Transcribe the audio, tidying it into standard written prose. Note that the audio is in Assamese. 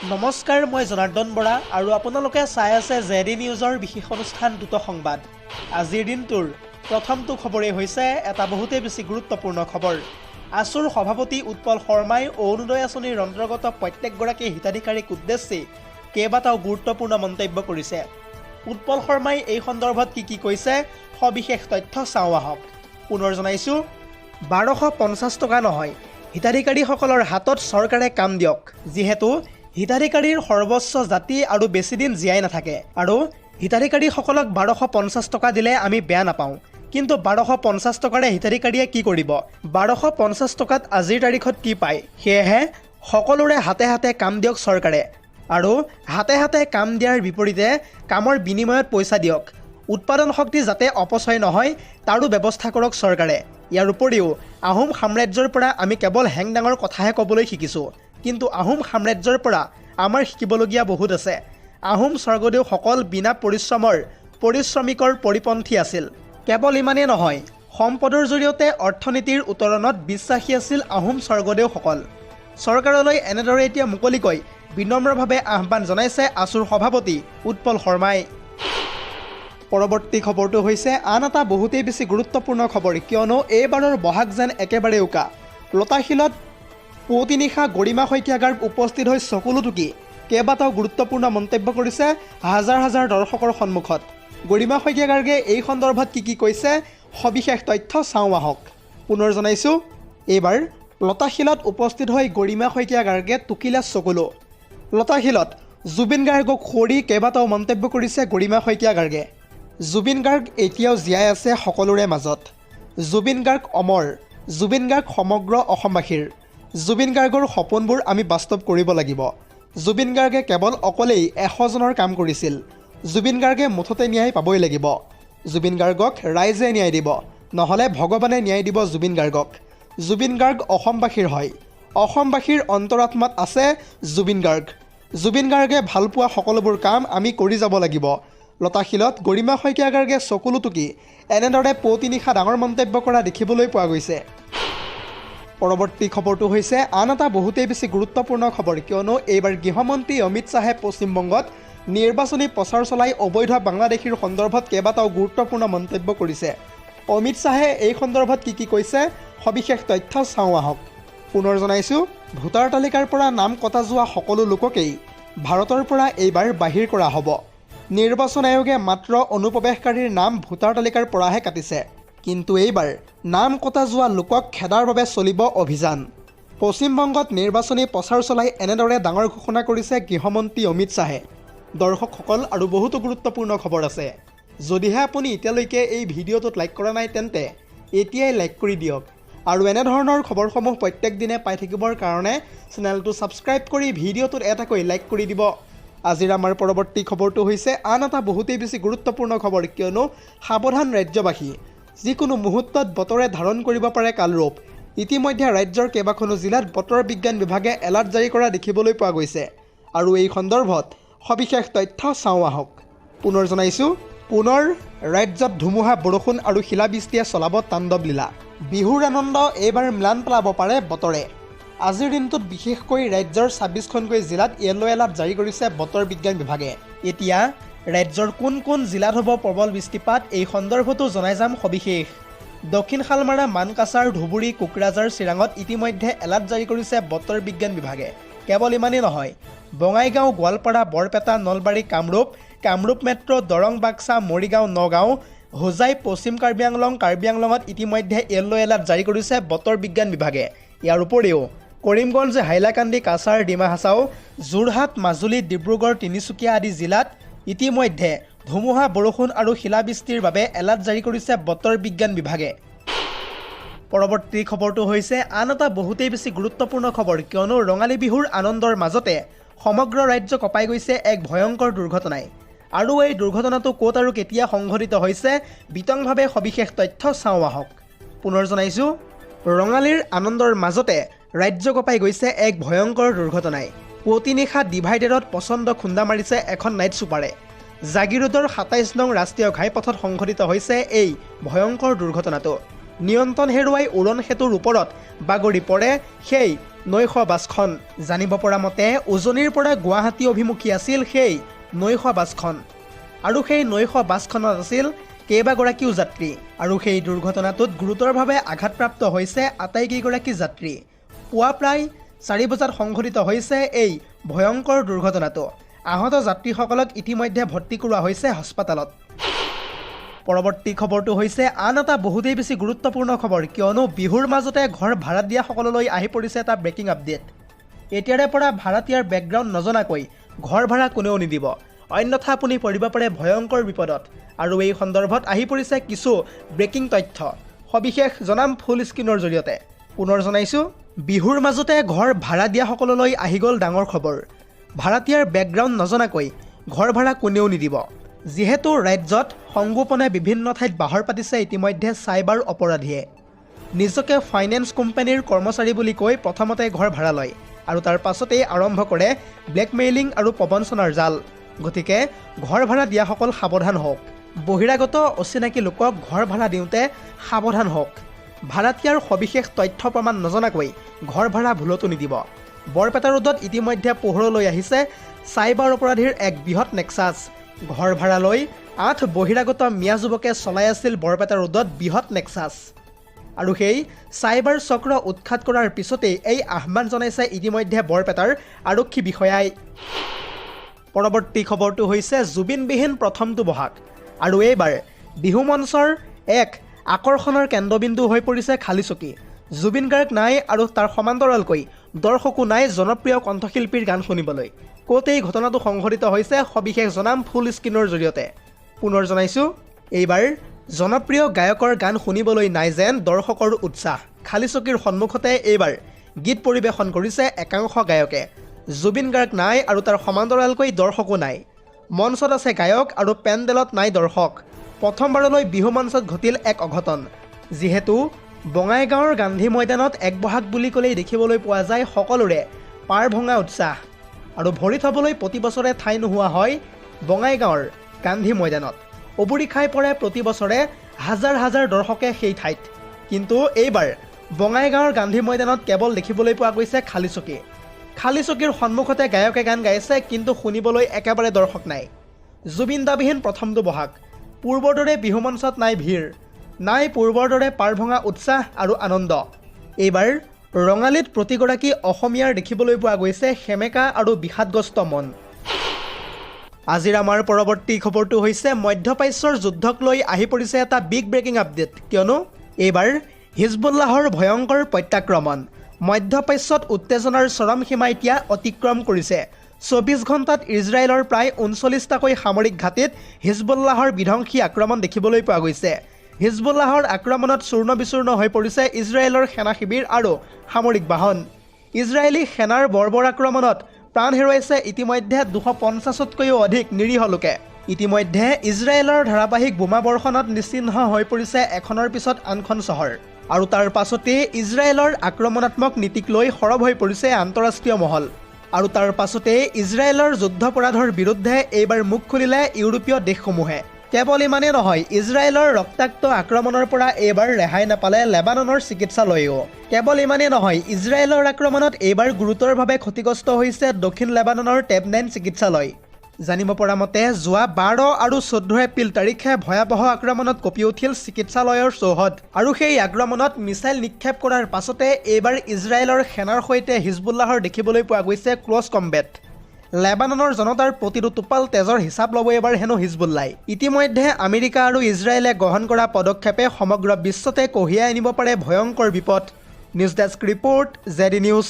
নমস্কাৰ, মই জনাৰ্দন বৰা আৰু আপোনালোকে চাই আছে জেডি নিউজৰ বিশেষ অনুষ্ঠান দ্ৰুত সংবাদ। আজিৰ দিনটোৰ প্ৰথমটো খবৰেই হৈছে এটা বহুতেই বেছি গুৰুত্বপূৰ্ণ খবৰ। আছুৰ সভাপতি উৎপল শৰ্মাই অৰুণোদয় আঁচনিৰ অন্তৰ্গত প্ৰত্যেকগৰাকী হিতাধিকাৰীক উদ্দেশ্যি কেইবাটাও গুৰুত্বপূৰ্ণ মন্তব্য কৰিছে। উৎপল শৰ্মাই এই সন্দৰ্ভত কি কৈছে সবিশেষ তথ্য চাওঁ আহক। পুনৰ জনাইছোঁ, 1250 টকা নহয়, হিতাধিকাৰীসকলৰ হাতত চৰকাৰে কাম দিয়ক। যিহেতু হিতাধিকাৰীৰ সৰ্বোচ্চ জাতি আৰু বেছিদিন জীয়াই নাথাকে আৰু হিতাধিকাৰীসকলক 1250 টকা দিলে আমি বেয়া নাপাওঁ, কিন্তু 1250 টকাৰে হিতাধিকাৰীয়ে কি কৰিব? 1250 টকাত আজিৰ তাৰিখত কি পায়? সেয়েহে সকলোৰে হাতে হাতে কাম দিয়ক চৰকাৰে, আৰু হাতে হাতে কাম দিয়াৰ বিপৰীতে কামৰ বিনিময়ত পইচা দিয়ক। উৎপাদন শক্তি যাতে অপচয় নহয় তাৰো ব্যৱস্থা কৰক চৰকাৰে। ইয়াৰ উপৰিও আহোম সাম্ৰাজ্যৰ পৰা আমি কেৱল হেংদাঙৰ কথাহে ক'বলৈ শিকিছোঁ, কিন্তু আহোম সাম্ৰাজ্যৰ পৰা আমাৰ শিকিবলগীয়া বহুত আছে। আহোম স্বৰ্গদেউসকল বিনা পৰিশ্ৰমিকৰ পৰিপন্থী আছিল। কেৱল ইমানেই নহয়, সম্পদৰ জৰিয়তে অৰ্থনীতিৰ উত্তৰণত বিশ্বাসী আছিল আহোম স্বৰ্গদেউসকল। চৰকাৰলৈ এনেদৰে এতিয়া মুকলিকৈ বিনম্ৰভাৱে আহ্বান জনাইছে আছুৰ সভাপতি উৎপল শৰ্মাই। পৰৱৰ্তী খবৰটো হৈছে আন এটা বহুতেই বেছি গুৰুত্বপূৰ্ণ খবৰ, কিয়নো এইবাৰৰ বহাগ যেন একেবাৰে উকা। লতাশিলত পুৱতি নিশা গৰিমা শইকীয়া গাৰ্গ উপস্থিত হৈ চকুলো টুকি কেইবাটাও গুৰুত্বপূৰ্ণ মন্তব্য কৰিছে হাজাৰ হাজাৰ দৰ্শকৰ সন্মুখত। গৰিমা শইকীয়া গাৰ্গে এই সন্দৰ্ভত কি কৈছে সবিশেষ তথ্য চাওঁ আহক। পুনৰ জনাইছোঁ, এইবাৰ লতাশিলত উপস্থিত হৈ গৰিমা শইকীয়া গাৰ্গে টুকিলে চকুলো। লতাশিলত জুবিন গাৰ্গক সৰি কেইবাটাও মন্তব্য কৰিছে গৰিমা শইকীয়া গাৰ্গে। জুবিন গাৰ্গ এতিয়াও জীয়াই আছে সকলোৰে মাজত। জুবিন গাৰ্গ অমৰ, জুবিন গাৰ্গ সমগ্ৰ অসমবাসীৰ। জুবিন গাৰ্গৰ সপোনবোৰ আমি বাস্তৱ কৰিব লাগিব। জুবিন গাৰ্গে কেৱল অকলেই 100 জনৰ কাম কৰিছিল। জুবিন গাৰ্গে মুঠতে ন্যায় পাবই লাগিব। জুবিন গাৰ্গক ৰাইজে ন্যায় দিব, নহ'লে ভগৱানে ন্যায় দিব জুবিন গাৰ্গক। জুবিন গাৰ্গ অসমবাসীৰ হয়, অসমবাসীৰ অন্তৰাত্মাত আছে জুবিন গাৰ্গ। জুবিন গাৰ্গে ভালপোৱা সকলোবোৰ কাম আমি কৰি যাব লাগিব। লতাশিলত গৰিমা শইকীয়া গাৰ্গে চকুলো টুকি এনেদৰে পুৱতি নিশা ডাঙৰ মন্তব্য কৰা দেখিবলৈ পোৱা গৈছে। পৰৱৰ্তী খবৰটো হৈছে আন এটা বহুতেই বেছি গুৰুত্বপূৰ্ণ খবৰ, কিয়নো এইবাৰ গৃহমন্ত্ৰী অমিত শ্বাহে পশ্চিমবংগত নিৰ্বাচনী প্ৰচাৰ চলাই অবৈধ বাংলাদেশীৰ সন্দৰ্ভত কেইবাটাও গুৰুত্বপূৰ্ণ মন্তব্য কৰিছে। অমিত শ্বাহে এই সন্দৰ্ভত কি কৈছে সবিশেষ তথ্য চাওঁ আহক। পুনৰ জনাইছোঁ, ভোটাৰ তালিকাৰ পৰা নাম কটা যোৱা সকলো লোককেই ভাৰতৰ পৰা এইবাৰ বাহিৰ কৰা হ'ব। নিৰ্বাচন আয়োগে মাত্ৰ অনুপ্ৰৱেশকাৰীৰ নাম ভোটাৰ তালিকাৰ পৰাহে কাটিছে, কিন্তু এইবাৰ নাম কটা যোৱা লোকক খেদাৰ বাবে চলিব অভিযান। পশ্চিমবংগত নিৰ্বাচনী প্ৰচাৰ চলাই এনেদৰে ডাঙৰ ঘোষণা কৰিছে গৃহমন্ত্ৰী অমিত শ্বাহে। দৰ্শকসকল, আৰু বহুতো গুৰুত্বপূৰ্ণ খবৰ আছে। যদিহে আপুনি এতিয়ালৈকে এই ভিডিঅ'টোত লাইক কৰা নাই তেন্তে এতিয়াই লাইক কৰি দিয়ক, আৰু এনেধৰণৰ খবৰসমূহ প্ৰত্যেক দিনে পাই থাকিবৰ কাৰণে চেনেলটো ছাবস্ক্ৰাইব কৰি ভিডিঅ'টোত এটাকৈ লাইক কৰি দিব। আজিৰ আমাৰ পৰৱৰ্তী খবৰটো হৈছে আন এটা বহুতেই বেছি গুৰুত্বপূৰ্ণ খবৰ, কিয়নো সাৱধান ৰাজ্যবাসী, যিকোনো মুহূৰ্তত বতৰে ধাৰণ কৰিব পাৰে কালৰূপ। ইতিমধ্যে ৰাজ্যৰ কেইবাখনো জিলাত বতৰ বিজ্ঞান বিভাগে এলাৰ্ট জাৰি কৰা দেখিবলৈ পোৱা গৈছে, আৰু এই সন্দৰ্ভত সবিশেষ তথ্য চাওঁ আহক। পুনৰ জনাইছোঁ, পুনৰ ৰাজ্যত ধুমুহা, বৰষুণ আৰু শিলাবৃষ্টিয়ে চলাব তাণ্ডৱ লীলা। বিহুৰ আনন্দ এইবাৰ ম্লান পেলাব পাৰে বতৰে। আজিৰ দিনটোত বিশেষকৈ ৰাজ্যৰ 26খনকৈ জিলাত য়েলো এলাৰ্ট জাৰি কৰিছে বতৰ বিজ্ঞান বিভাগে। এতিয়া ৰাজ্যৰ কোন কোন জিলাত হ'ব প্ৰবল বৃষ্টিপাত এই সন্দৰ্ভতো জনাই যাম সবিশেষ। দক্ষিণ শালমাৰা, মানকাছাৰ, ধুবুৰী, কোকৰাঝাৰ, চিৰাঙত ইতিমধ্যে এলাৰ্ট জাৰি কৰিছে বতৰ বিজ্ঞান বিভাগে। কেৱল ইমানেই নহয়, বঙাইগাঁও, গোৱালপাৰা, বৰপেটা, নলবাৰী, কামৰূপ মেট্ৰ', দৰং, বাক্সা, মৰিগাঁও, নগাঁও, হোজাই, পশ্চিম কাৰ্বি আংলঙত ইতিমধ্যে য়েলো এলাৰ্ট জাৰি কৰিছে বতৰ বিজ্ঞান বিভাগে। ইয়াৰ উপৰিও কৰিমগঞ্জ, হাইলাকান্দি, কাছাৰ, ডিমা হাছাও, যোৰহাট, মাজুলী, ডিব্ৰুগড়, তিনিচুকীয়া আদি জিলাত ইতিমধ্যে ধুমুহা, বৰষুণ আৰু শিলাবৃষ্টিৰ বাবে এলাৰ্ট জাৰি কৰিছে বতৰ বিজ্ঞান বিভাগে। পৰৱৰ্তী খবৰটো হৈছে আন এটা বহুতেই বেছি গুৰুত্বপূৰ্ণ খবৰ, কিয়নো ৰঙালী বিহুৰ আনন্দৰ মাজতে সমগ্ৰ ৰাজ্য কঁপাই গৈছে এক ভয়ংকৰ দুৰ্ঘটনাই। আৰু এই দুৰ্ঘটনাটো ক'ত আৰু কেতিয়া সংঘটিত হৈছে বিতংভাৱে সবিশেষ তথ্য চাওঁ আহক। পুনৰ জনাইছোঁ, ৰঙালীৰ আনন্দৰ মাজতে ৰাজ্য কঁপাই গৈছে এক ভয়ংকৰ দুৰ্ঘটনাই। পুৱতি নিশা ডিভাইডাৰত প্ৰচণ্ড খুন্দা মাৰিছে এখন নাইট ছুপাৰে। জাগিৰোডৰ 27 নং ৰাষ্ট্ৰীয় ঘাইপথত সংঘটিত হৈছে এই ভয়ংকৰ দুৰ্ঘটনাটো। নিয়ন্ত্ৰণ হেৰুৱাই উৰণ সেতুৰ ওপৰত বাগৰি পৰে সেই নৈশ বাছখন। জানিব পৰা মতে উজনিৰ পৰা গুৱাহাটী অভিমুখী আছিল সেই নৈশ বাছখন আৰু সেই নৈশ বাছখনত আছিল কেইবাগৰাকীও যাত্ৰী আৰু সেই দুৰ্ঘটনাটোত গুৰুতৰভাৱে আঘাতপ্ৰাপ্ত হৈছে আটাইকেইগৰাকী যাত্ৰী। পুৱা প্ৰায় 4 বজাত সংঘটিত হৈছে এই ভয়ংকৰ দুৰ্ঘটনাটো। আহত যাত্ৰীসকলক ইতিমধ্যে ভৰ্তি কৰোৱা হৈছে হাস্পতালত। পৰৱৰ্তী খবৰটো হৈছে আন এটা বহুতেই বেছি গুৰুত্বপূৰ্ণ খবৰ, কিয়নো বিহুৰ মাজতে ঘৰ ভাড়া দিয়াসকললৈ আহি পৰিছে এটা ব্ৰেকিং আপডেট। এতিয়াৰে পৰা ভাড়াতীয়াৰ বেকগ্ৰাউণ্ড নজনাকৈ ঘৰ ভাড়া কোনেও নিদিব, অন্যথা আপুনি পৰিব পাৰে ভয়ংকৰ বিপদত। আৰু এই সন্দৰ্ভত আহি পৰিছে কিছু ব্ৰেকিং তথ্য, সবিশেষ জনাম ফুল স্ক্ৰীনৰ জৰিয়তে। পুনৰ জনাইছোঁ, বিহুৰ মাজতে ঘৰ ভাড়া দিয়াসকললৈ আহি গ'ল ডাঙৰ খবৰ। ভাড়াতীয়াৰ বেকগ্ৰাউণ্ড নজনাকৈ ঘৰ ভাড়া কোনেও নিদিব। যিহেতু ৰাজ্যত সংগোপনে বিভিন্ন ঠাইত বাহৰ পাতিছে ইতিমধ্যে চাইবাৰ অপৰাধীয়ে। নিজকে ফাইনেন্স কোম্পানীৰ কৰ্মচাৰী বুলি কৈ প্ৰথমতে ঘৰ ভাড়া লয় আৰু তাৰ পাছতেই আৰম্ভ কৰে ব্লেকমেইলিং আৰু প্ৰবঞ্চনাৰ জাল। গতিকে ঘৰ ভাড়া দিয়াসকল সাৱধান হওক। বহিৰাগত অচিনাকি লোকক ঘৰ ভাড়া দিওঁতে সাৱধান হওক। ভাড়াতীয়াৰ সবিশেষ তথ্য প্ৰমাণ নজনাকৈ ঘৰ ভাড়া ভুলতো নিদিব। বৰপেটা ৰোডত ইতিমধ্যে পোহৰলৈ আহিছে চাইবাৰ অপৰাধীৰ এক বৃহৎ নেক্সাছ। ঘৰ ভাড়া লৈ 8 বহিৰাগত মিয়া যুৱকে চলাই আছিল বৰপেটা ৰোডত বৃহৎ নেক্সাছ। আৰু সেই চাইবাৰ চক্ৰ উৎখাত কৰাৰ পিছতেই এই আহ্বান জনাইছে ইতিমধ্যে বৰপেটাৰ আৰক্ষী বিষয়াই। পৰৱৰ্তী খবৰটো হৈছে জুবিনবিহীন প্ৰথমটো বহাগ আৰু এইবাৰ বিহু মঞ্চৰ এক আকৰ্ষণৰ কেন্দ্ৰবিন্দু হৈ পৰিছে খালিচকী। জুবিন গাৰ্গ নাই আৰু তাৰ সমান্তৰালকৈ দৰ্শকো নাই জনপ্ৰিয় কণ্ঠশিল্পীৰ গান শুনিবলৈ। ক'ত এই ঘটনাটো সংঘটিত হৈছে সবিশেষ জনাম ফুল স্ক্ৰীনৰ জৰিয়তে। পুনৰ জনাইছোঁ, এইবাৰ জনপ্ৰিয় গায়কৰ গান শুনিবলৈ নাই যেন দৰ্শকৰ উৎসাহ। খালিচকীৰ সন্মুখতে এইবাৰ গীত পৰিৱেশন কৰিছে একাংশ গায়কে। জুবিন গাৰ্গ নাই আৰু তাৰ সমান্তৰালকৈ দৰ্শকো নাই। মঞ্চত আছে গায়ক আৰু পেণ্ডেলত নাই দৰ্শক। প্ৰথমবাৰলৈ বিহু মঞ্চত ঘটিল এক অঘটন। যিহেতু বঙাইগাঁৱৰ গান্ধী ময়দানত এক বহাগ বুলি ক'লেই দেখিবলৈ পোৱা যায় সকলোৰে পাৰ ভঙা উৎসাহ আৰু ভৰি থ'বলৈ প্ৰতি বছৰে ঠাই নোহোৱা হয় বঙাইগাঁৱৰ গান্ধী ময়দানত। উবুৰি খাই পৰে প্ৰতি বছৰে হাজাৰ হাজাৰ দৰ্শকে সেই ঠাইত। কিন্তু এইবাৰ বঙাইগাঁৱৰ গান্ধী ময়দানত কেৱল দেখিবলৈ পোৱা গৈছে খালিচকী। খালিচকীৰ সন্মুখতে গায়কে গান গাইছে, কিন্তু শুনিবলৈ একেবাৰে দৰ্শক নাই। জুবিন দাবিহীন প্ৰথমটো বহাগ। পূৰ্বৰ দৰে বিহু মঞ্চত নাই ভিৰ, নাই পূৰ্বৰ দৰে পাৰ ভঙা উৎসাহ আৰু আনন্দ। এইবাৰ ৰঙালীত প্ৰতিগৰাকী অসমীয়াৰ দেখিবলৈ পোৱা গৈছে সেমেকা আৰু বিষাদগ্ৰস্ত মন। আজিৰ আমাৰ পৰৱৰ্তী খবৰটো হৈছে মধ্যপ্ৰাচ্যৰ যুদ্ধক লৈ আহি পৰিছে এটা বিগ ব্ৰেকিং আপডেট, কিয়নো এইবাৰ হিজবুল্লাহৰ ভয়ংকৰ প্ৰত্যাক্ৰমণ। মধ্যপ্ৰাচ্যত উত্তেজনাৰ চৰম সীমা এতিয়া অতিক্ৰম কৰিছে। 24 ঘণ্টাত ইজৰাইলৰ প্ৰায় 39টাকৈ সামৰিক ঘাটিত হিজবুল্লাহৰ বিধ্বংসী আক্ৰমণ দেখিবলৈ পোৱা গৈছে। হিজবুল্লাহৰ আক্ৰমণত চূৰ্ণ বিচূৰ্ণ হৈ পৰিছে ইজৰাইলৰ সেনা শিবিৰ আৰু সামৰিক বাহন। ইজৰাইলী সেনাৰ বৰ্বৰ আক্ৰমণত প্ৰাণ হেৰুৱাইছে ইতিমধ্যে 250তকৈও অধিক নিৰীহ লোকে। ইতিমধ্যে ইজৰাইলৰ ধাৰাবাহিক বোমাবৰ্ষণত নিশ্চিহ্ন হৈ পৰিছে এখনৰ পিছত আনখন চহৰ আৰু তাৰ পাছতেই ইজৰাইলৰ আক্ৰমণাত্মক নীতিক লৈ সৰব হৈ পৰিছে আন্তঃৰাষ্ট্ৰীয় মহল। আৰু তাৰ পাছতেই ইজৰাইলৰ যুদ্ধপৰাধৰ বিৰুদ্ধে এইবাৰ মুখ খুলিলে ইউৰোপীয় দেশসমূহে। কেৱল ইমানেই নহয়, ইজৰাইলৰ ৰক্তাক্ত আক্ৰমণৰ পৰা এইবাৰ ৰেহাই নাপালে লেবাননৰ চিকিৎসালয়েও। কেৱল ইমানেই নহয়, ইজৰাইলৰ আক্ৰমণত এইবাৰ গুৰুতৰভাৱে ক্ষতিগ্ৰস্ত হৈছে দক্ষিণ লেবাননৰ টেব-9 চিকিৎসালয়। জানিব পৰা মতে যোৱা 12 আৰু 14 এপ্ৰিল তাৰিখে ভয়াৱহ আক্ৰমণত কঁপি উঠিল চিকিৎসালয়ৰ চৌহদ আৰু সেই আক্ৰমণত মিছাইল নিক্ষেপ কৰাৰ পাছতে এইবাৰ ইজৰাইলৰ সেনাৰ সৈতে হিজবুল্লাহৰ দেখিবলৈ পোৱা গৈছে ক্লজ কম্বেট। লেবাননৰ জনতাৰ প্ৰতিটো টোপাল তেজৰ হিচাপ ল'ব এবাৰ হেনো হিজবুল্লাই। ইতিমধ্যে আমেৰিকা আৰু ইজৰাইলে গ্ৰহণ কৰা পদক্ষেপে সমগ্ৰ বিশ্বতে কঢ়িয়াই আনিব পাৰে ভয়ংকৰ বিপদ। News desk report, ZD news.